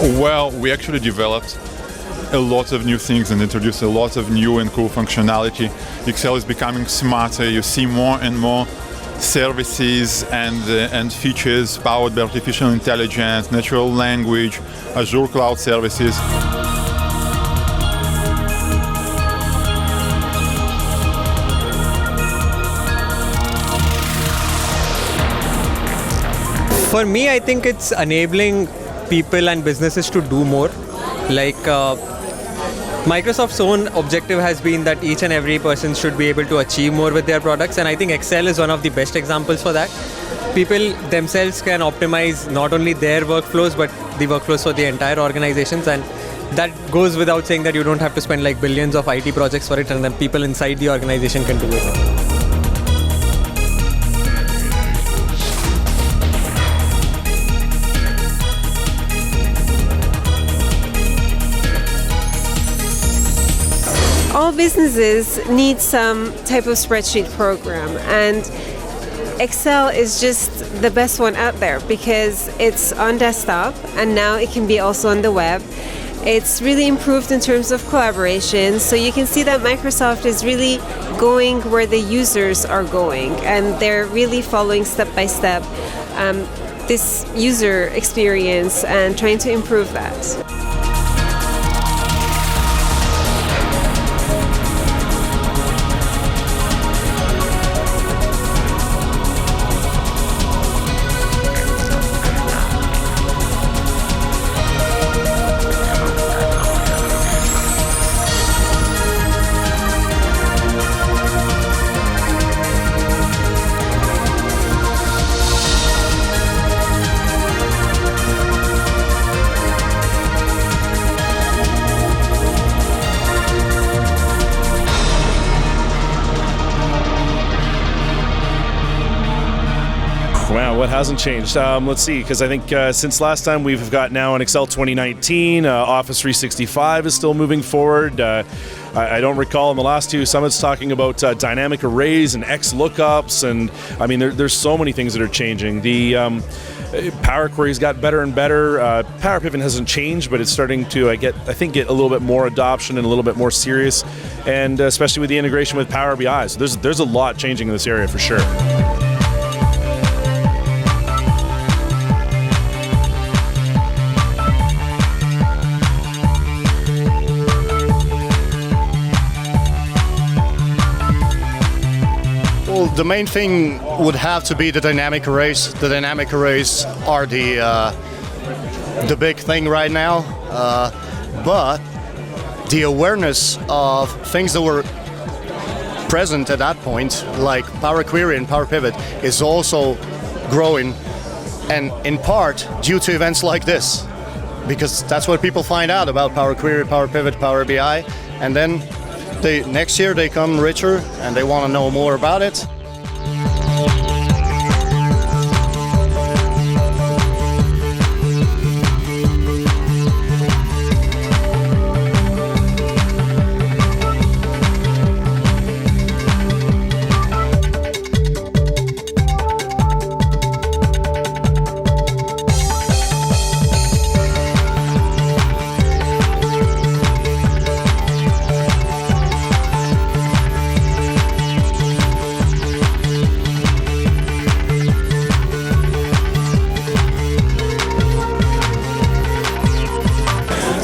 Well, we actually developed a lot of new things and introduced a lot of new and cool functionality. Excel is becoming smarter. You see more and more services and features powered by artificial intelligence, natural language, Azure cloud services. For me, I think it's enabling people and businesses to do more. Like Microsoft's own objective has been that each and every person should be able to achieve more with their products, and I think Excel is one of the best examples for that. People themselves can optimize not only their workflows but the workflows for the entire organizations, and that goes without saying that you don't have to spend like billions of IT projects for it, and then people inside the organization can do it. All businesses need some type of spreadsheet program, and Excel is just the best one out there because it's on desktop and now it can be also on the web. It's really improved in terms of collaboration, so you can see that Microsoft is really going where the users are going, and they're really following step by step this user experience and trying to improve that. Wow, what hasn't changed? Let's see, because I think since last time we've got now an Excel 2019, Office 365 is still moving forward. I don't recall in the last two summits talking about dynamic arrays and X lookups, and I mean there's so many things that are changing. The Power Query's got better and better. Power Pivot hasn't changed, but it's starting to I think get a little bit more adoption and a little bit more serious, and especially with the integration with Power BI. So there's a lot changing in this area for sure. The main thing would have to be the dynamic arrays. The dynamic arrays are the big thing right now, but the awareness of things that were present at that point, like Power Query and Power Pivot, is also growing, and in part due to events like this, because that's what people find out about Power Query, Power Pivot, Power BI, and then next year they come richer and they want to know more about it.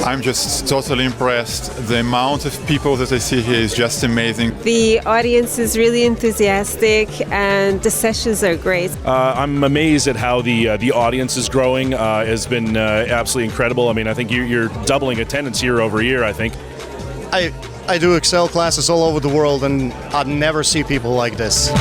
I'm just totally impressed. The amount of people that I see here is just amazing. The audience is really enthusiastic and the sessions are great. I'm amazed at how the audience is growing. Has been absolutely incredible. I mean, I think you're doubling attendance year over year, I think. I do Excel classes all over the world and I'd never see people like this.